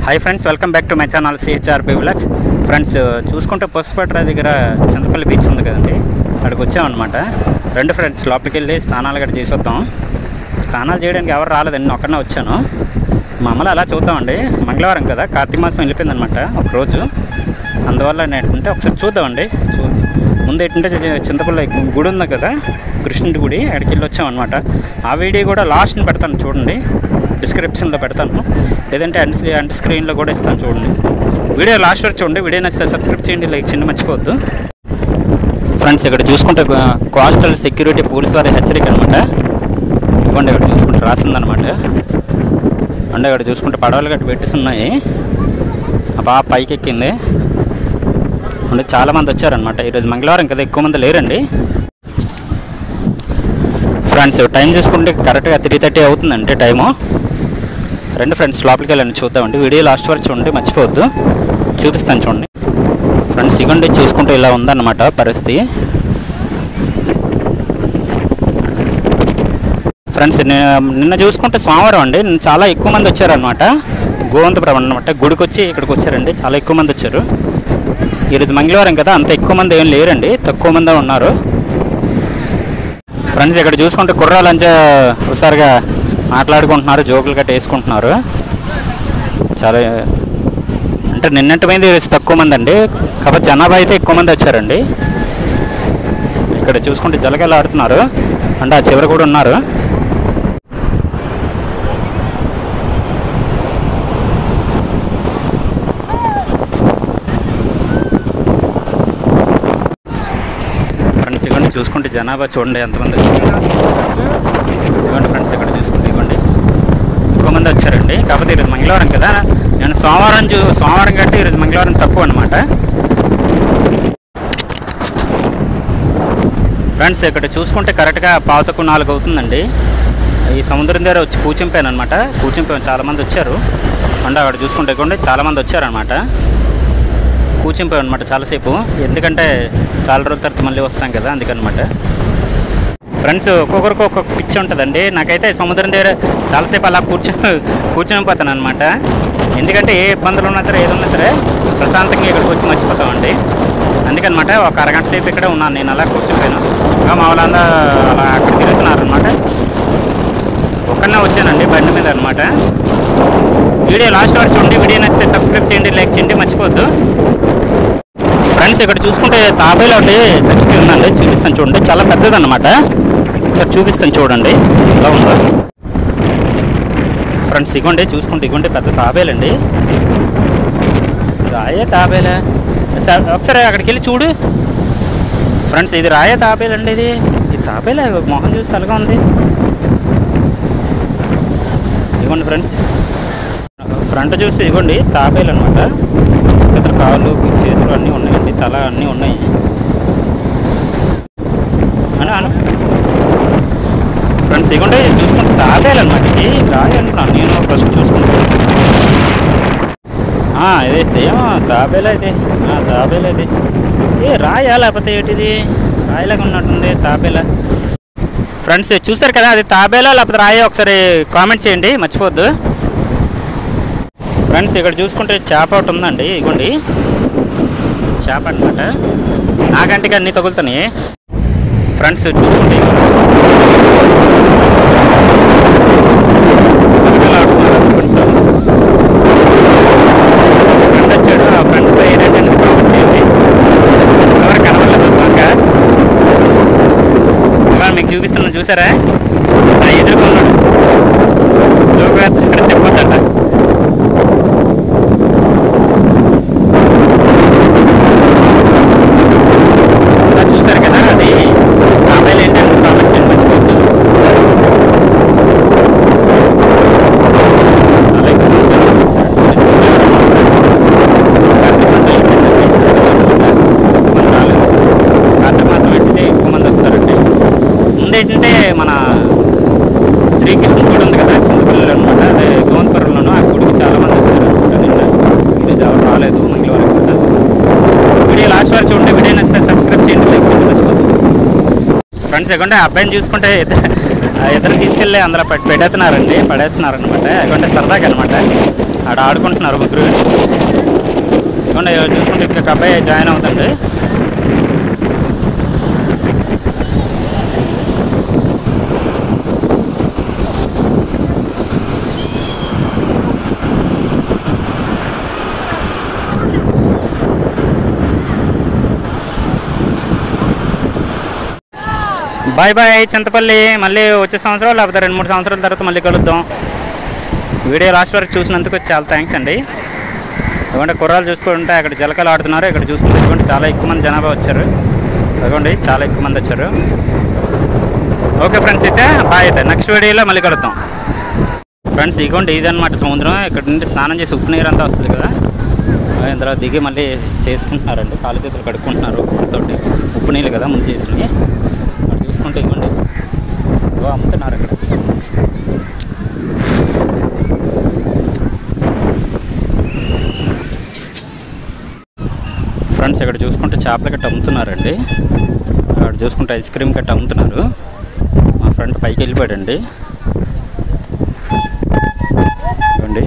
High friends welcome back to my channel CHRP vlogs friends చూసుకుంటే పొస్పట్రా దగ్గర Chintapalli beach ఉంది కదండి అక్కడికి వచ్చామన్నమాట రెండు ఫ్రెండ్స్ లోపలికి వెళ్ళి స్నానాలు గట్ట చేసి వద్దాం స్నానాలు చేయడానికి ఎవరు రాలేదండి నేను ఒక్కనే వచ్చాను మామూలు అలా చూద్దామండి మంగళవారం కదా కార్తీక మాసం వెళ్ళిపోయిందన్నమాట ఒక రోజు అందువల్ల ఏంటంటే ఒకసారి చూద్దామండి ముందు ఏంటంటే చింతపల్లి గుడి ఉంది కదా కృష్ణుడి గుడి అక్కడికి వెళ్ళి వచ్చామన్నమాట ఆ వీడియో కూడా లాస్ట్ని పెడతాను చూడండి డిస్క్రిప్షన్లో పెడతాను లేదంటే అండ్ స్క్రీన్లో కూడా ఇస్తాను చూడండి వీడియో లాస్ట్ వరకు చూడండి వీడియో నచ్చితే సబ్స్క్రైబ్ చేయండి లైక్ చేయండి మర్చిపోవద్దు ఫ్రెండ్స్ ఇక్కడ చూసుకుంటే కోస్టల్ సెక్యూరిటీ పోలీస్ వారి హెచ్చరిక అనమాట ఇవ్వండి ఇక్కడ చూసుకుంటే రాసిందనమాట అంటే ఇక్కడ చూసుకుంటే పడవలు గట్టి పెట్టేసి ఉన్నాయి ఆ బాగా పైకి ఎక్కింది అంటే చాలామంది వచ్చారనమాట ఈరోజు మంగళవారం కదా ఎక్కువ మంది లేరండి ఫ్రెండ్స్ టైం చూసుకుంటే కరెక్ట్గా 3:30 అవుతుందంటే టైము రెండు ఫ్రెండ్స్ లోపలికి వెళ్ళండి చూద్దామండి వీడియో లాస్ట్ వరకు చూడండి మర్చిపోవద్దు చూపిస్తాను చూడండి ఫ్రెండ్స్ ఇగండి చూసుకుంటే ఇలా ఉందన్నమాట పరిస్థితి ఫ్రెండ్స్ నిన్న చూసుకుంటే సోమవారం అండి చాలా ఎక్కువ మంది వచ్చారనమాట గోవంతపురం అనమాట గుడికి వచ్చి ఇక్కడికి వచ్చారండి చాలా ఎక్కువ మంది వచ్చారు ఈరోజు మంగళవారం కదా అంత ఎక్కువ మంది ఏం లేరండి తక్కువ మంది ఉన్నారు ఫ్రెండ్స్ ఇక్కడ చూసుకుంటే కుర్రాలంచా ఒకసారిగా మాట్లాడుకుంటున్నారు జోకులు గట్ట వేసుకుంటున్నారు చాలా అంటే నిన్నటి మీద తక్కువ మంది అండి కాబట్టి జనాభా అయితే ఎక్కువ మంది వచ్చారండి ఇక్కడ చూసుకుంటే జలగలు ఆడుతున్నారు అంటే ఆ చివరి కూడా ఉన్నారు ఫ్రెండ్స్ ఇవ్వండి చూసుకుంటే జనాభా చూడండి ఎంతమంది ఇవ్వండి ఫ్రెండ్స్ ఇక్కడ చూసుకుంటే ఇవ్వండి ఎక్కువ మంది వచ్చారండి కాకపోతే ఈరోజు మంగళవారం కదా నేను సోమవారం కంటే ఈరోజు మంగళవారం తక్కువ అనమాట ఫ్రెండ్స్ ఇక్కడ చూసుకుంటే కరెక్ట్గా 3:45 అవుతుందండి ఈ సముద్రం దగ్గర వచ్చి కూర్చుంపాను అనమాట కూర్చుంపాను చాలామంది వచ్చారు అంటే అక్కడ చూసుకుంటే ఇవ్వండి చాలామంది వచ్చారనమాట కూర్చుంపాను అనమాట చాలాసేపు ఎందుకంటే చాలా రోజుల తర్వాత మళ్ళీ వస్తాం కదా అందుకనమాట ఫ్రెండ్స్ ఒక్కొక్కరికి ఒక్కొక్క పిచ్చి ఉంటుందండి నాకైతే సముద్రం దగ్గర చాలాసేపు అలా కూర్చొని పోతాను అనమాట ఎందుకంటే ఏ ఇబ్బందులు ఉన్నా సరే ఏదున్నా సరే ప్రశాంతంగా ఇక్కడికి వచ్చి మర్చిపోతామండి అందుకనమాట ఒక అరగంట సేపు ఇక్కడే ఉన్నాను నేను అలా కూర్చుంటాను మా వాళ్ళంతా అలా అక్కడ తిరుగుతున్నారు అనమాట ఒక్కనే వచ్చానండి బండి మీద అనమాట వీడియో లాస్ట్ వరకు చూడండి వీడియో నచ్చితే సబ్స్క్రైబ్ చేయండి లైక్ చేయండి మర్చిపోవద్దు ఫ్రెండ్స్ ఇక్కడ చూసుకుంటే తాబేలు ఒకటి చచ్చిపోయి ఉందండి చూపిస్తాను చూడండి చాలా పెద్దదన్నమాట ఇక్కడ చూపిస్తాను చూడండి ఎలా ఉందో ఫ్రెండ్స్ ఇగోండి చూసుకుంటే ఇగోండి పెద్ద తాబేలండి రాయే తాబేలా ఒకసారి అక్కడికి వెళ్ళి చూడు ఫ్రెండ్స్ ఇది రాయే తాబేలండి ఇది తాబేలే మొహం చూసి తలగా ఉంది ఇగోండి ఫ్రెండ్స్ ఫ్రంట్ చూసి ఇగోండి తాబేలు అనమాట ఇతర కాళ్ళు చేతులు అన్నీ ఉన్నాయండి తల అన్నీ ఉన్నాయి అను ఫ్రెండ్స్ ఇగోండి చూసుకుంటే తాబేలు అనమాట ఇది రాయి అనుకున్నాను నేను ఫస్ట్ చూసుకుంటాను ఇదే సేమ్ తాబేలా ఇది తాబేలా ఇది రాయా లేకపోతే ఏంటిది రాయిలాగా ఉన్నట్టుంది తాబేలా ఫ్రెండ్స్ చూసారు కదా అది తాబేలా లేకపోతే రాయా ఒకసారి కామెంట్ చేయండి మర్చిపోవద్దు ఫ్రెండ్స్ ఇక్కడ చూసుకుంటే చేప ఒకటి ఉందండి ఇగోండి చేప అనమాట నాకంటికి అన్నీ తగులుతున్నాయి ఫ్రెండ్స్ చూసుకుంటే ఫ్రెండ్ వచ్చాడు ఆ ఫ్రెండ్ ఏంటంటే కామెంట్ చేయండి ఎవరు కనబడలేదు బాగా ఇవాళ మీకు చూపిస్తున్నాను చూసారా నా ఎదుర్కొన్నాడు జోగా ఇక్కడ తిప్పొద్దట చూసారు కదా అది తాబేలు ఏంటంటే కామెంట్ చేయండి మర్చిపోవద్దు కార్తీక మాసం పెట్టితే ఎక్కువ మంది వస్తారండి ముందేంటంటే మన శ్రీకృష్ణ గుడి ఉంది కదా చింతపల్లి అనమాట అదే గోవంతపురంలోనూ ఆ గుడికి చాలామంది వచ్చారు అనమాట నిన్న ఈరోజు ఎవరు రాలేదు మంగళవారం కదా వీడియో లాస్ట్ వరకు చూడండి వీడియో నచ్చితే సబ్స్క్రైబ్ చేయండి లైక్ చేయండి మర్చిపోతుంది ఫ్రెండ్స్ ఇవ్వండి ఆ అబ్బాయిని చూసుకుంటే ఇద్దరు తీసుకెళ్ళి అందులో పెట్టేస్తున్నారండి, పడేస్తున్నారనమాట. ఎందుకంటే సరదాగా అనమాట, ఆడ ఆడుకుంటున్నారు ముగ్గురు. ఇదిగోండి చూసుకుంటే ఇంకొక అబ్బాయి జాయిన్ అవుతుంది. Bye bye Chintapalli. మళ్ళీ వచ్చే సంవత్సరం లేకపోతే 2-3 సంవత్సరాల తర్వాత మళ్ళీ కలుద్దాం. వీడియో లాస్ట్ వరకు చూసినందుకు చాలా థ్యాంక్స్ అండి. ఎందుకంటే కుర్రాలు చూసుకుంటే అక్కడ జలకాలు ఆడుతున్నారు, ఇక్కడ చూసుకుంటే ఇదిగోండి చాలా ఎక్కువ మంది జనాభా వచ్చారు. అదిగోండి చాలా ఎక్కువ మంది వచ్చారు. ఓకే ఫ్రెండ్స్, అయితే బాయ్. అయితే నెక్స్ట్ వీడియోలో మళ్ళీ కలుద్దాం ఫ్రెండ్స్. ఇదిగోండి ఇదనమాట సముద్రం. ఇక్కడ నుండి స్నానం చేసి ఉప్పు నీరు అంతా వస్తుంది కదా, ఇందులో దిగి మళ్ళీ చేసుకుంటున్నారండి. కాలు చేతులు కడుక్కుంటున్నారు తోటి. ఉప్పు నీళ్ళు కదా ముందు చేసినవి. అక్కడ చూసుకుంటే ఇవ్వండి అమ్ముతున్నారు ఇక్కడ. ఫ్రెండ్స్ ఇక్కడ చూసుకుంటే చేపలు గట్ట అమ్ముతున్నారండి. అక్కడ చూసుకుంటే ఐస్ క్రీమ్ గట్ట అమ్ముతున్నారు. మా ఫ్రెండ్ పైకి వెళ్ళిపోయాడండి. ఇవ్వండి